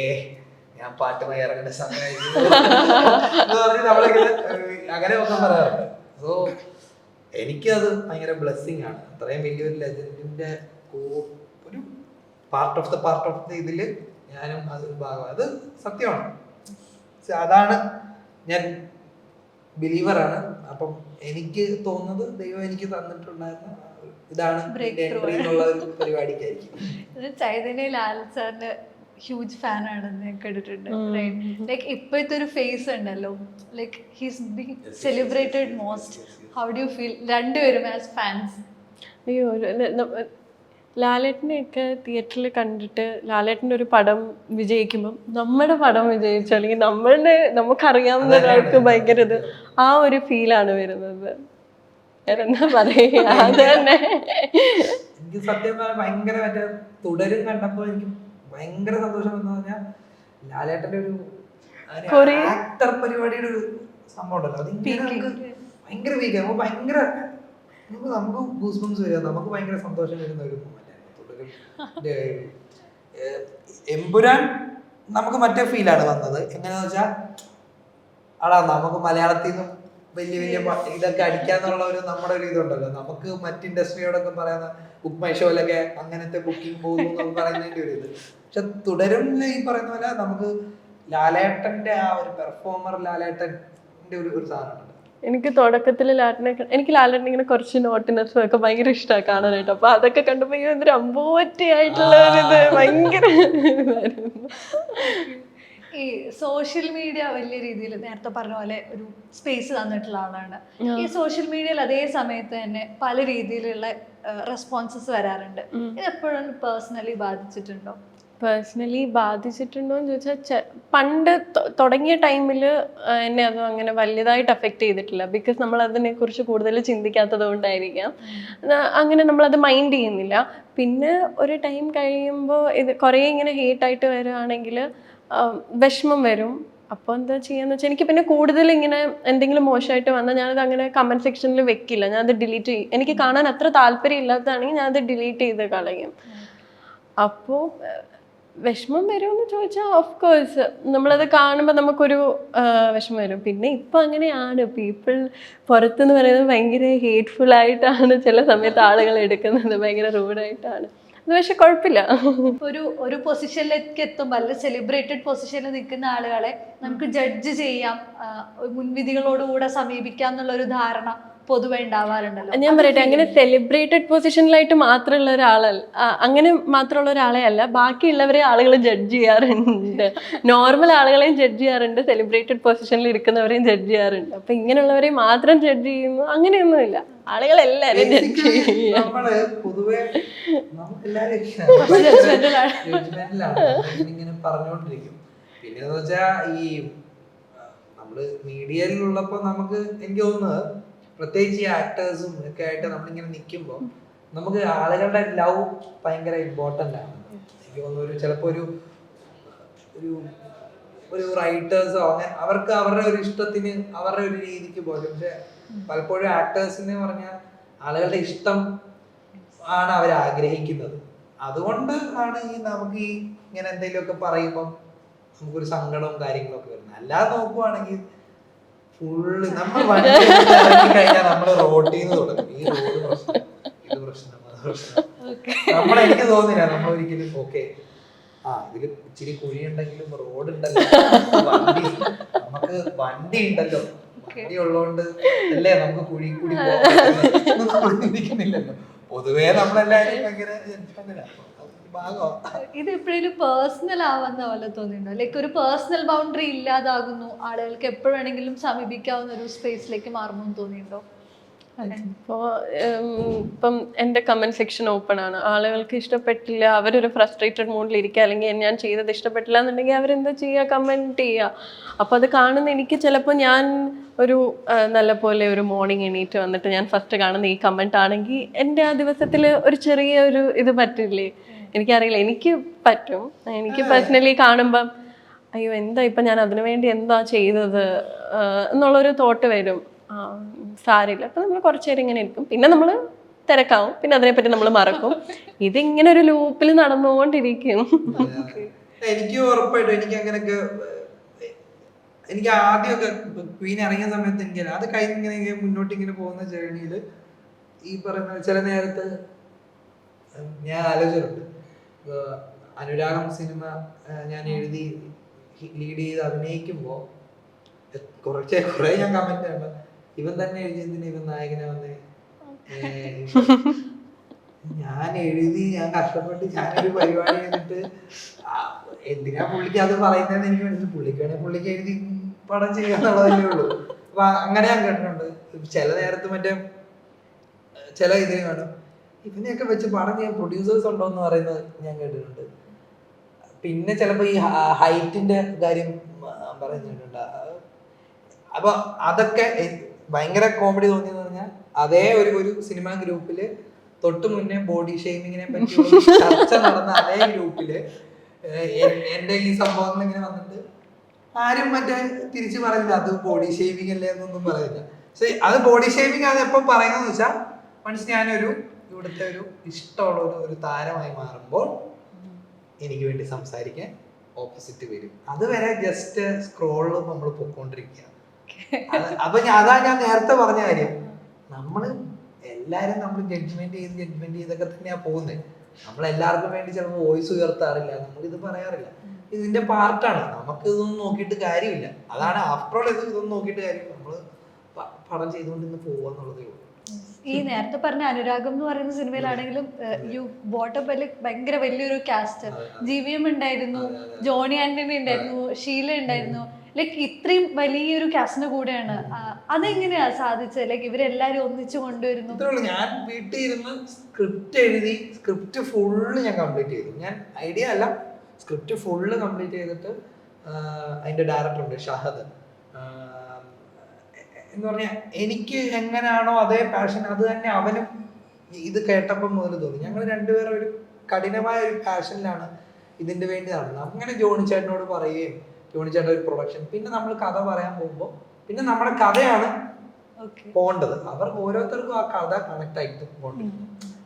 ഞാൻ പാട്ടുമായി ഇറങ്ങേണ്ട സമയമായി എന്ന് പറഞ്ഞ് നമ്മളിങ്ങനെ അങ്ങനെ ഒക്കെ പറയാറുണ്ട്. സോ എനിക്കത് ഭയങ്കര ബ്ലെസ്സിങ് ആണ്. അത്രയും വലിയൊരു ലെജൻഡിന്റെ ഒരു പാർട്ട് ഓഫ് ദ ഇതില് ഞാനും അതൊരു ഭാഗം, അത് സത്യമാണ്. അതാണ് ഞാൻ ബിലീവറാണ്. അപ്പം എനിക്ക് തോന്നുന്നത് ദൈവം എനിക്ക് തന്നിട്ടുണ്ടായിരുന്ന ഇതാണ് എൻട്രി എന്നുള്ള ഒരു പരിപാടിക്കായിരിക്കും. ചൈതന്യ ലാൽ സാറിന്റെ ഹ്യൂജ് ഫാൻ ആണെന്ന് ഞാൻ കേട്ടിട്ടുണ്ട്. ലൈക്ക് ഇപ്പോഴത്തെ ഒരു ഫേസ് ഉണ്ടല്ലോ, like he's being celebrated most. How do you feel രണ്ടുപേരും ആസ് ഫാൻസ്? അയ്യോ, ലാലേട്ടനെയൊക്കെ തിയേറ്ററിൽ കണ്ടിട്ട് ലാലേട്ടൻ്റെ ഒരു പടം വിജയിക്കുമ്പം നമ്മുടെ പടം വിജയിച്ചു അല്ലെങ്കിൽ നമുക്കറിയാവുന്ന ഒരാൾക്ക് ഭയങ്കര ഇത് ആ ഒരു ഫീലാണ് വരുന്നത്. വേറെന്താ പറയുക, അത് തന്നെ. എനിക്ക് സത്യം പറഞ്ഞാൽ ഭയങ്കര മറ്റേ തുടരും കണ്ടപ്പോൾ എനിക്ക് ഭയങ്കര സന്തോഷം എന്ന് പറഞ്ഞാൽ ലാലേട്ടന്റെ ഒരു ആക്ടർ പരിപാടിയുടെ ഒരു സംഭവം ഉണ്ടല്ലോ, അതിങ്ങനെ ഭയങ്കര വീക്കാണ്, ഭയങ്കര നമുക്ക് ഗൂസ്ബംസ് വരിക, നമുക്ക് ഭയങ്കര സന്തോഷം വരുന്ന ഒരു തുടരും. എമ്പുരാൻ നമുക്ക് മറ്റേ ഫീലാണ് വന്നത്. എങ്ങനെയാന്ന് വെച്ചാൽ നമുക്ക് മലയാളത്തിൽ നിന്നും വലിയ വലിയ ഇതൊക്കെ അടിക്കാന്നുള്ള ഒരു നമ്മുടെ ഒരു ഇതുണ്ടല്ലോ. നമുക്ക് മറ്റ് ഇൻഡസ്ട്രിയോടൊക്കെ പറയുന്ന ബുക്ക് മൈ ഷോയിലൊക്കെ അങ്ങനത്തെ ബുക്കിംഗ് പോകുന്നു നമുക്ക് പറയുന്നതിന്റെ ഒരു ഇത്. പക്ഷെ തുടരും ഈ പറയുന്ന പോലെ നമുക്ക് ലാലേട്ടന്റെ ആ ഒരു പെർഫോമർ ലാലേട്ടന്റെ ഒരു സാധനമുണ്ട്. എനിക്ക് തുടക്കത്തിൽ എനിക്ക് ലാലേട്ടൻ ഇങ്ങനെ കുറച്ച് നോട്ടിനെസ്സും ഒക്കെ ഭയങ്കര ഇഷ്ടമാണ് കാണാനായിട്ട്. അപ്പൊ അതൊക്കെ കണ്ടപ്പോ എന്തൊരു അമ്പോറ്റിയായിട്ടുള്ള ഒരിത് ഭയങ്കര ഈ സോഷ്യൽ മീഡിയ വലിയ രീതിയിൽ നേരത്തെ പറഞ്ഞ പോലെ ഒരു സ്പേസ് തന്നിട്ടുള്ള ആളാണ്. ഈ സോഷ്യൽ മീഡിയയിൽ അതേ സമയത്ത് തന്നെ പല രീതിയിലുള്ള റെസ്പോൺസസ് വരാറുണ്ട്. ഇത് എപ്പോഴും പേഴ്സണലി ബാധിച്ചിട്ടുണ്ടോ? പേഴ്സണലി ബാധിച്ചിട്ടുണ്ടോ എന്ന് ചോദിച്ചാൽ പണ്ട് തുടങ്ങിയ ടൈമിൽ എന്നെ അത് അങ്ങനെ വലുതായിട്ട് അഫക്റ്റ് ചെയ്തിട്ടില്ല. ബിക്കോസ് നമ്മൾ അതിനെക്കുറിച്ച് കൂടുതൽ ചിന്തിക്കാത്തത് കൊണ്ടായിരിക്കാം, അങ്ങനെ നമ്മളത് മൈൻഡ് ചെയ്യുന്നില്ല. പിന്നെ ഒരു ടൈം കഴിയുമ്പോൾ ഇത് കുറേ ഇങ്ങനെ ഹേറ്റായിട്ട് വരികയാണെങ്കിൽ വിഷമം വരും. അപ്പോൾ എന്താ ചെയ്യാന്ന് വെച്ചാൽ എനിക്ക് പിന്നെ കൂടുതൽ ഇങ്ങനെ എന്തെങ്കിലും മോശമായിട്ട് വന്നാൽ ഞാനത് അങ്ങനെ കമൻറ്റ് സെക്ഷനിൽ വെക്കില്ല, ഞാനത് ഡിലീറ്റ് ചെയ്യും. എനിക്ക് കാണാൻ അത്ര താല്പര്യം ഇല്ലാത്തതാണെങ്കിൽ ഞാനത് ഡിലീറ്റ് ചെയ്ത് കളയും. അപ്പോൾ വിഷമം വരുമെന്ന് ചോദിച്ചാൽ ഓഫ് കോഴ്സ് നമ്മളത് കാണുമ്പോൾ നമുക്കൊരു വിഷമം വരും. പിന്നെ ഇപ്പം അങ്ങനെയാണ്, പീപ്പിൾ പുറത്തുനിന്ന് പറയുന്നത് ഭയങ്കര ഹേറ്റ്ഫുൾ ആയിട്ടാണ് ചില സമയത്ത് ആളുകൾ എടുക്കുന്നത്, ഭയങ്കര റൂഡായിട്ടാണ്. അത് പക്ഷെ കുഴപ്പമില്ല. ഒരു പൊസിഷനിലേക്ക് എത്തുമ്പോൾ അല്ല സെലിബ്രേറ്റഡ് പൊസിഷനിൽ നിൽക്കുന്ന ആളുകളെ നമുക്ക് ജഡ്ജ് ചെയ്യാം, മുൻവിധികളോടുകൂടെ സമീപിക്കാം എന്നുള്ള ഒരു ധാരണ പൊതുവെ ഉണ്ടാവാറുണ്ടല്ലോ. ഞാൻ പറയട്ടെ, അങ്ങനെ സെലിബ്രേറ്റഡ് പൊസിഷനിലായിട്ട് മാത്രമുള്ള അങ്ങനെ മാത്രമുള്ള ഒരാളെ അല്ല, ബാക്കിയുള്ളവരെ ആളുകൾ ജഡ്ജ് ചെയ്യാറുണ്ട്. നോർമൽ ആളുകളെയും ജഡ്ജ് ചെയ്യാറുണ്ട്, സെലിബ്രേറ്റഡ് പൊസിഷനിൽ ഇരിക്കുന്നവരെയും ജഡ്ജ് ചെയ്യാറുണ്ട്. അപ്പൊ ഇങ്ങനെയുള്ളവരെ മാത്രം ജഡ്ജ് ചെയ്യുന്നു അങ്ങനെയൊന്നുമില്ല, ആളുകളെല്ലാവരും ജഡ്ജ് ചെയ്യാം. പറഞ്ഞുകൊണ്ടിരിക്കും. പിന്നെന്ന് വെച്ചാ ഈ നമ്മള് മീഡിയയിലുള്ളപ്പോ നമുക്ക് എനിക്ക് തോന്നുന്നത് പ്രത്യേകിച്ച് ഈ ആക്ടേഴ്സും ഒക്കെ ആയിട്ട് നമ്മളിങ്ങനെ നിൽക്കുമ്പോൾ നമുക്ക് ആളുകളുടെ ലവ് ഭയങ്കര ഇമ്പോർട്ടൻ്റ് ആണ്. എനിക്ക് തോന്നുന്നു ചിലപ്പോൾ ഒരു റൈറ്റേഴ്സോ അങ്ങനെ അവർക്ക് അവരുടെ ഒരു ഇഷ്ടത്തിന് അവരുടെ ഒരു രീതിക്ക് പോലും, പക്ഷെ പലപ്പോഴും ആക്ടേഴ്സിന് പറഞ്ഞാൽ ആളുകളുടെ ഇഷ്ടം ആണ് അവർ ആഗ്രഹിക്കുന്നത്. അതുകൊണ്ട് ആണ് നമുക്ക് ഈ ഇങ്ങനെ എന്തെങ്കിലുമൊക്കെ പറയുമ്പം നമുക്കൊരു സങ്കടവും കാര്യങ്ങളൊക്കെ വരുന്നത്. അല്ലാതെ നോക്കുവാണെങ്കിൽ ഫുള്ള് നമ്മൾ വണ്ടി കഴിഞ്ഞാൽ നമ്മൾ റോഡിൽ നിന്ന് തുടങ്ങും. ഈ റോഡ് പ്രശ്നം, ഇത് പ്രശ്നം, അത് പ്രശ്നം. എനിക്ക് തോന്നില്ല നമ്മൾ ഒരിക്കലും ഓക്കെ ഇതില് ഇച്ചിരി കുഴിയുണ്ടെങ്കിലും റോഡ് ഉണ്ടല്ലോ, നമുക്ക് വണ്ടി ഉണ്ടല്ലോ, വണ്ടി ഉള്ളതുകൊണ്ട് അല്ലേ നമുക്ക് കുഴി കൂടി പോകാനിരിക്കുന്നില്ലല്ലോ. പൊതുവേ നമ്മളെല്ലാവരും ഭയങ്കര ഇത് എപ്പോഴും പേഴ്സണൽ ആവുന്ന പോലെ തോന്നിയിട്ടുണ്ടോ? ലൈക്ക് ഒരു പേഴ്സണൽ ബൗണ്ടറി ഇല്ലാതാകുന്നു, ആളുകൾക്ക് എപ്പോഴാണെങ്കിലും സമീപിക്കാവുന്ന ഒരു സ്പേസിലേക്ക് മാറുന്നു തോന്നിയിട്ടുണ്ടോ? ഇപ്പോൾ ഇപ്പം എൻ്റെ കമൻറ്റ് സെക്ഷൻ ഓപ്പൺ ആണ്. ആളുകൾക്ക് ഇഷ്ടപ്പെട്ടില്ല, അവരൊരു ഫ്രസ്ട്രേറ്റഡ് മൂഡിൽ ഇരിക്കുക, അല്ലെങ്കിൽ ഞാൻ ചെയ്തത് ഇഷ്ടപ്പെട്ടില്ല എന്നുണ്ടെങ്കിൽ അവരെന്താ ചെയ്യുക, കമൻറ്റ് ചെയ്യുക. അപ്പോൾ അത് കാണുന്ന എനിക്ക് ചിലപ്പോൾ ഞാൻ ഒരു നല്ല പോലെ ഒരു മോർണിംഗ് എണീറ്റ് വന്നിട്ട് ഞാൻ ഫസ്റ്റ് കാണുന്ന ഈ കമൻറ്റ് ആണെങ്കിൽ എൻ്റെ ആ ദിവസത്തിൽ ഒരു ചെറിയ ഒരു ഇത് പറ്റില്ലേ, എനിക്കറിയില്ല, എനിക്ക് പറ്റും. എനിക്ക് പേഴ്സണലി കാണുമ്പം അയ്യോ എന്താ ഇപ്പം ഞാൻ അതിനു വേണ്ടി എന്താ ചെയ്തത് എന്നുള്ളൊരു തോട്ട് വരും. സാരില്ല, അപ്പം നമ്മൾ കുറച്ച് നേരം ഇങ്ങനെ ഇരിക്കും, പിന്നെ നമ്മൾ തിരക്കാവും, പിന്നെ അതിനെപ്പറ്റി നമ്മൾ മറക്കും. ഇതിങ്ങനെ ഒരു ലൂപ്പിൽ നടന്നുകൊണ്ടിരിക്കും. എനിക്ക് ഉറപ്പായിട്ടും എനിക്ക് അങ്ങനെയൊക്കെ എനിക്ക് ആദ്യമൊക്കെ ക്വീൻ ഇറങ്ങിയ സമയത്ത് എനിക്ക് അത് കഴിഞ്ഞ് ഇങ്ങനെ മുന്നോട്ട് ഇങ്ങനെ പോകുന്ന ജേർണിയിൽ ഈ പറയുന്ന ചില നേരത്ത് ഞാൻ ആലോചിച്ചിട്ടുണ്ട്. അനുരാഗം സിനിമ ഞാൻ എഴുതി ലീഡ് ചെയ്ത് അഭിനയിക്കുമ്പോൾ കുറെ ഞാൻ കമന്റ് കണ്ട ഇവൻ തന്നെ എഴുതിയതിന് ഇവൻ നായകനെ വന്നേ, ഞാൻ എഴുതി ഞാൻ കഷ്ടപ്പെട്ട് ഞാനൊരു പരിപാടി ചെയ്തിട്ട് എന്തിനാ പുള്ളിക്ക് അത് പറയുന്നതെന്ന് എനിക്ക് മനസ്സിൽ. പുള്ളിക്കാണെങ്കിൽ പുള്ളിക്ക് എഴുതി പടം ചെയ്യാന്നുള്ളതല്ലേ ഉള്ളൂ. അപ്പൊ അങ്ങനെ ഞാൻ കേട്ടിട്ടുണ്ട്. ചില നേരത്ത് മറ്റേ ചില ഇതിന് കാണും ഇവനെയൊക്കെ വെച്ച് പടം ചെയ്യാൻ പ്രൊഡ്യൂസേഴ്സ് ഉണ്ടോ എന്ന് പറയുന്നത് ഞാൻ കേട്ടിട്ടുണ്ട്. പിന്നെ ചിലപ്പോ ഈ ഹൈറ്റിന്റെ കാര്യം പറയുന്നുണ്ട്. അപ്പൊ അതൊക്കെ ഭയങ്കര കോമഡി തോന്നിയെന്ന് പറഞ്ഞാൽ അതേ ഒരു സിനിമാ ഗ്രൂപ്പില് തൊട്ട് മുന്നേ ബോഡി ഷെയ്മിങ്ങിനെ പറ്റി ചർച്ച നടന്ന അതേ ഗ്രൂപ്പില് എന്റെ ഈ സംഭവങ്ങൾ ഇങ്ങനെ വന്നിട്ട് ആരും മറ്റേ തിരിച്ചു പറഞ്ഞില്ല അത് ബോഡി ഷെയ്മിങ് അല്ലേ എന്നൊന്നും പറയില്ല. പക്ഷെ അത് ബോഡി ഷെയ്മിങ് അത് എപ്പോൾ പറയുന്നതെന്ന് വെച്ചാൽ മനുഷ്യ ഞാനൊരു ഇവിടുത്തെ ഒരു ഇഷ്ടമുള്ള ഒരു താരമായി മാറുമ്പോൾ എനിക്ക് വേണ്ടി സംസാരിക്കാൻ ഓപ്പോസിറ്റ് വരും. അതുവരെ ജസ്റ്റ് സ്ക്രോളിൽ നമ്മൾ പൊക്കോണ്ടിരിക്കുക. അപ്പൊ അതാ ഞാൻ നേരത്തെ പറഞ്ഞ കാര്യം. നമ്മള് എല്ലാരും നമ്മൾ ജഡ്ജ്മെന്റ് ചെയ്തൊക്കെ തന്നെയാ പോകുന്നത്. നമ്മൾ എല്ലാവർക്കും വേണ്ടി ചിലപ്പോൾ വോയിസ് ഉയർത്താറില്ല, നമ്മളിത് പറയാറില്ല. ഇതിന്റെ പാർട്ടാണ്. നമുക്ക് ഇതൊന്നും നോക്കിയിട്ട് കാര്യമില്ല. അതാണ് ആഫ്റ്റർ ഓൾ ഇതൊന്നും നോക്കിയിട്ട് കാര്യമില്ല. നമ്മള് പടം ചെയ്തുകൊണ്ട് ഇന്ന് പോവാന്നുള്ളതേ ഉള്ളൂ. ഈ നേരത്തെ പറഞ്ഞ അനുരാഗം എന്ന് പറയുന്ന സിനിമയിലാണെങ്കിലും യു ബോട്ടപ്പ് ഭയങ്കര വലിയൊരു കാസ്റ്റ്. GVM ഉണ്ടായിരുന്നു, ജോണി ആന്റണി ഉണ്ടായിരുന്നു, ഷീല ഉണ്ടായിരുന്നു. ലൈക്ക് ഇത്രയും വലിയൊരു കാസ്റ്റിന്റെ കൂടെയാണ്. അതെങ്ങനെയാ സാധിച്ചത്? ലൈക്ക് ഇവരെല്ലാരും ഒന്നിച്ചു കൊണ്ടുവരുന്നു. ഞാൻ വീട്ടിൽ ഇരുന്ന് സ്ക്രിപ്റ്റ് എഴുതി, സ്ക്രിപ്റ്റ് ഫുള്ള് ഞാൻ കംപ്ലീറ്റ് ചെയ്തു. ഞാൻ ഐഡിയ അല്ല, സ്ക്രിപ്റ്റ് ഫുള്ള് കംപ്ലീറ്റ് ചെയ്തിട്ട് അതിന്റെ ഡയറക്ടറുണ്ട് ഷഹദ് എന്ന് പറഞ്ഞാൽ എനിക്ക് എങ്ങനെയാണോ അതേ പാഷൻ അത് തന്നെ അവനും ഇത് കേട്ടപ്പം മുതൽ തോന്നി. ഞങ്ങൾ രണ്ടുപേരും ഒരു കഠിനമായ ഒരു പാഷനിലാണ് ഇതിന്റെ വേണ്ടി നടന്നത്. അങ്ങനെ ജോണി ചേട്ടനോട് പറയുകയും ജോണി ചേട്ടൻ ഒരു പ്രൊഡക്ഷൻ, പിന്നെ നമ്മൾ കഥ പറയാൻ പോകുമ്പോൾ പിന്നെ നമ്മുടെ കഥയാണ് പോകേണ്ടത്. അവർ ഓരോരുത്തർക്കും ആ കഥ കണക്ട് ആയിട്ട് പോകേണ്ടത്.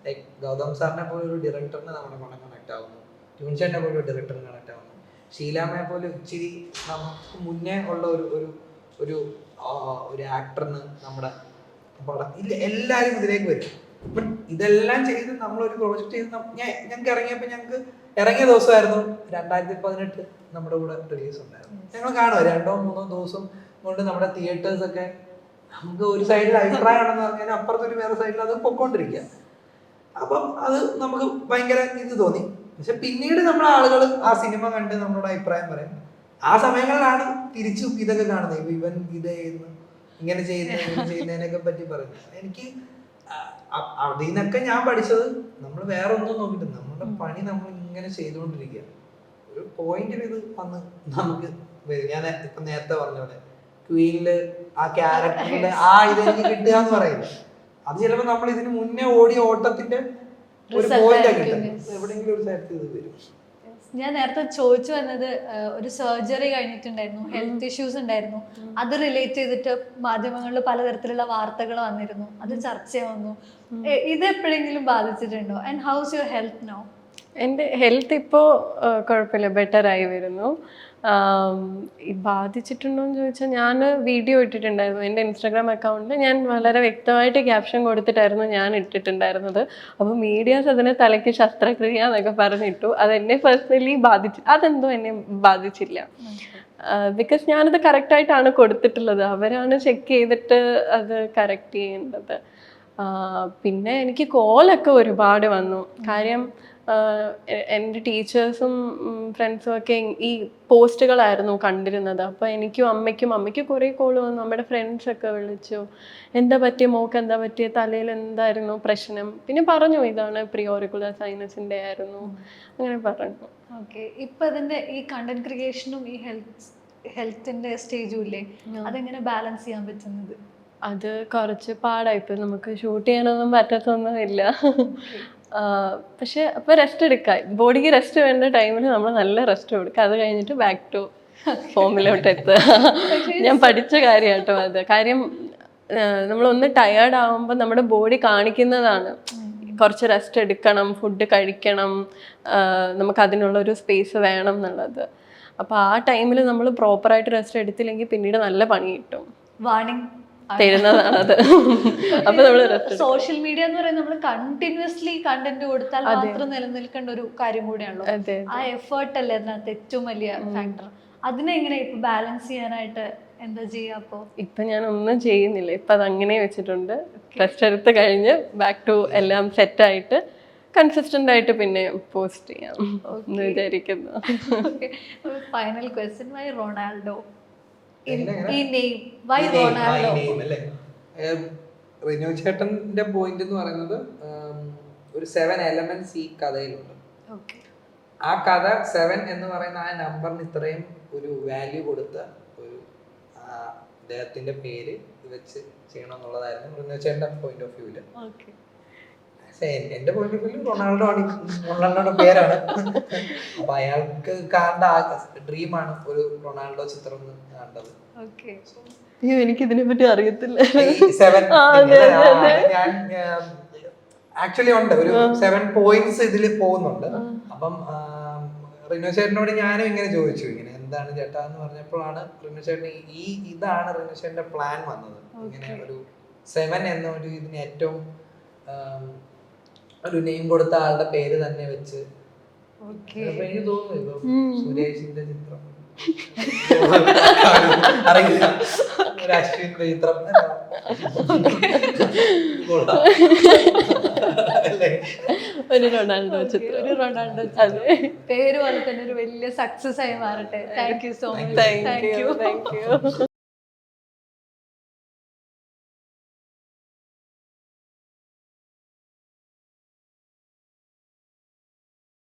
ലൈക്ക് ഗൗതം സാറിനെ പോലെ ഒരു ഡയറക്ടറിന് നമ്മുടെ പണം കണക്ട് ആവുന്നു, ജോണി ചേട്ടനെ പോലെ ഒരു ഡയറക്ടറിന് കണക്ട് ആവുന്നു, ഷീലാമ്മയെ പോലെ ഇച്ചിരി നമുക്ക് മുന്നേ ഉള്ള ഒരു ആക്ടറിന് നമ്മുടെ പടം ഇല്ല, എല്ലാവരും ഇതിലേക്ക് വരും. ബട്ട് ഇതെല്ലാം ചെയ്ത് നമ്മളൊരു പ്രോജക്റ്റ് ചെയ്ത് ഞങ്ങൾക്ക് ഇറങ്ങിയപ്പോൾ ഞങ്ങൾക്ക് ഇറങ്ങിയ ദിവസമായിരുന്നു 2018 നമ്മുടെ കൂടെ റിലീസ് ഉണ്ടായിരുന്നു. ഞങ്ങൾ കാണുക 2-3 ദിവസം കൊണ്ട് നമ്മുടെ തിയേറ്റേഴ്സ് ഒക്കെ നമുക്ക് ഒരു സൈഡിൽ അഭിപ്രായം ഉണ്ടെന്ന് പറഞ്ഞാൽ അപ്പുറത്തൊരു വേറെ സൈഡിൽ അത് പൊക്കോണ്ടിരിക്കുക. അപ്പം അത് നമുക്ക് ഭയങ്കര ഇത് തോന്നി. പക്ഷെ പിന്നീട് നമ്മുടെ ആളുകൾ ആ സിനിമ കണ്ട് നമ്മളോട് അഭിപ്രായം പറയും. ആ സമയങ്ങളിലാണ് തിരിച്ചും ഇതൊക്കെ കാണുന്നത്. ഇവൻ ഇത് ചെയ്യുന്നു, ഇങ്ങനെ ചെയ്യുന്നതിനൊക്കെ പറ്റി പറയുന്നത്. എനിക്ക് അതിൽ നിന്നൊക്കെ ഞാൻ പഠിച്ചത് നമ്മൾ വേറെ ഒന്നും നോക്കിയിട്ട് നമ്മുടെ പണി നമ്മൾ ഇങ്ങനെ ചെയ്തുകൊണ്ടിരിക്കുക. ഒരു പോയിന്റിൽ ഇത് വന്ന് നമുക്ക് ഞാൻ ഇപ്പൊ നേരത്തെ പറഞ്ഞ പോലെ ക്വീനില് ആ ക്യാരക്ടറിന്റെ ആ ഇതെനിക്ക് കിട്ടുക എന്ന് പറയുന്നത് അത് ചിലപ്പോ നമ്മൾ ഇതിന് മുന്നേ ഓടിയ ഓട്ടത്തിന്റെ ഒരു പോയിന്റ് കിട്ടുന്നത് എവിടെയെങ്കിലും ഒരു സ്ഥലത്ത് ഇത് വരും. ഞാൻ നേരത്തെ ചോദിച്ചു വന്നത് ഒരു സർജറി കഴിഞ്ഞിട്ടുണ്ടായിരുന്നു, ഹെൽത്ത് ഇഷ്യൂസ് ഉണ്ടായിരുന്നു. അത് റിലേറ്റ് ചെയ്തിട്ട് മാധ്യമങ്ങളിൽ പലതരത്തിലുള്ള വാർത്തകൾ വന്നിരുന്നു, അത് ചർച്ചയാവുന്നു. ഇത് എപ്പോഴെങ്കിലും ബാധിച്ചിട്ടുണ്ടോ? And how's your health now? എൻ്റെ ഹെൽത്ത് ഇപ്പോൾ കുഴപ്പമില്ല, ബെറ്ററായി വരുന്നു. ബാധിച്ചിട്ടുണ്ടോ എന്ന് ചോദിച്ചാൽ ഞാൻ വീഡിയോ ഇട്ടിട്ടുണ്ടായിരുന്നു എൻ്റെ ഇൻസ്റ്റാഗ്രാം അക്കൗണ്ടിൽ. ഞാൻ വളരെ വ്യക്തമായിട്ട് ക്യാപ്ഷൻ കൊടുത്തിട്ടായിരുന്നു ഞാൻ ഇട്ടിട്ടുണ്ടായിരുന്നത്. അപ്പോൾ മീഡിയാസ് അതിനെ തലയ്ക്ക് ശസ്ത്രക്രിയ എന്നൊക്കെ പറഞ്ഞിട്ടു. അതെന്നെ പേഴ്സണലി അതെന്തോ എന്നെ ബാധിച്ചില്ല. ബിക്കോസ് ഞാനത് കറക്റ്റായിട്ടാണ് കൊടുത്തിട്ടുള്ളത്. അവരാണ് ചെക്ക് ചെയ്തിട്ട് അത് കറക്റ്റ് ചെയ്യേണ്ടത്. പിന്നെ എനിക്ക് കോളൊക്കെ ഒരുപാട് വന്നു. കാര്യം എൻ്റെ ടീച്ചേഴ്സും ഫ്രണ്ട്സും ഒക്കെ ഈ പോസ്റ്റുകളായിരുന്നു കണ്ടിരുന്നത്. അപ്പോൾ എനിക്കും അമ്മയ്ക്കും കുറേ കോൾ വന്നു. നമ്മുടെ ഫ്രണ്ട്സൊക്കെ വിളിച്ചു, എന്താ പറ്റിയ മോക്ക്, എന്താ പറ്റിയ, തലയിൽ എന്തായിരുന്നു പ്രശ്നം. പിന്നെ പറഞ്ഞു ഇതാണ് പ്രിയോറിക്കുലർ സൈനസിൻ്റെ ആയിരുന്നു, അങ്ങനെ പറഞ്ഞു. ഓക്കെ, ഇപ്പൊ അതിന്റെ ഈ കണ്ടന്റ് ക്രിയേഷനും ഈ ഹെൽത്തിന്റെ സ്റ്റേജും ഇല്ലേ, അതെങ്ങനെ ബാലൻസ് ചെയ്യാൻ പറ്റുന്നത്? അത് കുറച്ച് പാടായി. ഇപ്പം നമുക്ക് ഷൂട്ട് ചെയ്യാനൊന്നും പറ്റത്തൊന്നുമില്ല. പക്ഷെ അപ്പോൾ റെസ്റ്റ് എടുക്കാം, ബോഡിക്ക് റെസ്റ്റ് വേണ്ട ടൈമിൽ നമ്മൾ നല്ല റെസ്റ്റ് കൊടുക്കുക. അത് കഴിഞ്ഞിട്ട് ബാക്ക് ടു ഫോമിലോട്ട് എത്തുക. ഞാൻ പഠിച്ച കാര്യം കേട്ടോ അത്. കാര്യം നമ്മളൊന്ന് ടയേർഡ് ആവുമ്പോൾ നമ്മുടെ ബോഡി കാണിക്കുന്നതാണ് കുറച്ച് റെസ്റ്റ് എടുക്കണം, ഫുഡ് കഴിക്കണം, നമുക്ക് അതിനുള്ളൊരു സ്പേസ് വേണം എന്നുള്ളത്. അപ്പോൾ ആ ടൈമിൽ നമ്മൾ പ്രോപ്പറായിട്ട് റെസ്റ്റ് എടുത്തില്ലെങ്കിൽ പിന്നീട് നല്ല പണി കിട്ടും. വാർണിംഗ് തരുന്നതാണത്. അപ്പൊ നമ്മൾ സോഷ്യൽ മീഡിയ എന്ന് പറയുന്നത് നമ്മൾ കണ്ടിന്യൂസ്ലി കണ്ടന്റ് കൊടുത്താൽ മാത്രം നിലനിൽക്കേണ്ട ഒരു കാര്യം കൂടിയാണല്ലോ. ആ എഫേർട്ട് അല്ലേ അതിനകത്ത് ഏറ്റവും വലിയ ഫാക്ടർ. അതിനെങ്ങനെ ഇപ്പൊ ബാലൻസ് ചെയ്യാനായിട്ട് എന്താ ചെയ്യാ? അപ്പോ ഇപ്പൊ ഞാൻ ഒന്നും ചെയ്യുന്നില്ല, ഇപ്പൊ അതങ്ങനെ വെച്ചിട്ടുണ്ട്. റെസ്റ്റ് എടുത്ത് കഴിഞ്ഞ് ബാക്ക് ടു എല്ലാം സെറ്റായിട്ട് കൺസിസ്റ്റന്റ് ആയിട്ട് പിന്നെ പോസ്റ്റ് ചെയ്യാം എന്ന് വിചാരിക്കുന്നു. Final question, why Ronaldo? ഈ നെയിം വൈ റൊണാൾഡോ? റിനു ചേട്ടന്റെ പോയിന്റ് എന്ന് പറയുന്നത് ഒരു 7 എലമെന്റ്സ് ഈ കഥയിലുണ്ട്. ആ കഥ 7 എന്ന് പറയുന്ന ആ നമ്പറിന് ഇത്രയും ഒരു വാല്യൂ കൊടുത്ത ഒരു അദ്ദേഹത്തിന്റെ പേര് വെച്ച് ചെയ്യണം എന്നുള്ളതായിരുന്നു റിനു ചേട്ടന്റെ പോയിന്റ് ഓഫ് വ്യൂല്. എന്റെ പോയിന്റ് ഓഫ് വ്യൂല് റൊണാൾഡോയുടെ പേരാണ്. അപ്പൊ അയാൾക്ക് കാണേണ്ട ഡ്രീമാണ് ഒരു റൊണാൾഡോ ചിത്രം കണ്ടത്. എനിക്ക് ഇതിനെ പറ്റി അറിയത്തില്ല. ഞാൻ ആക്ച്വലി ഉണ്ട് ഒരു 7 പോയിന്റ്സ് ഇതിൽ പോകുന്നുണ്ട്. അപ്പം റിനു ചേട്ടനോട് ഞാനും ഇങ്ങനെ ചോദിച്ചു, ഇങ്ങനെ എന്താണ് ചേട്ടാ എന്ന് പറഞ്ഞപ്പോഴാണ് റിനു ചേട്ടൻ ഇതാണ് റിനു ചേട്ടന്റെ പ്ലാൻ വന്നത്. ഇങ്ങനെ ഒരു 7 എന്ന ഒരു ഇതിന് ഏറ്റവും ഒരു നെയിം കൊടുത്ത ആളുടെ പേര് തന്നെ വെച്ച്. അപ്പൊ എനിക്ക് തോന്നുന്നു ഇപ്പൊ സുരേഷിന്റെ ചിത്രം അറിയില്ല, അശ്വിന്റെ ചിത്രം ഒരു റൊണാൾഡോ ചിത്രം, ഒരു റൊണാൾഡോ പേര് പോലെ തന്നെ ഒരു വലിയ സക്സസ് ആയി മാറട്ടെ. Thank you so much. Thank you.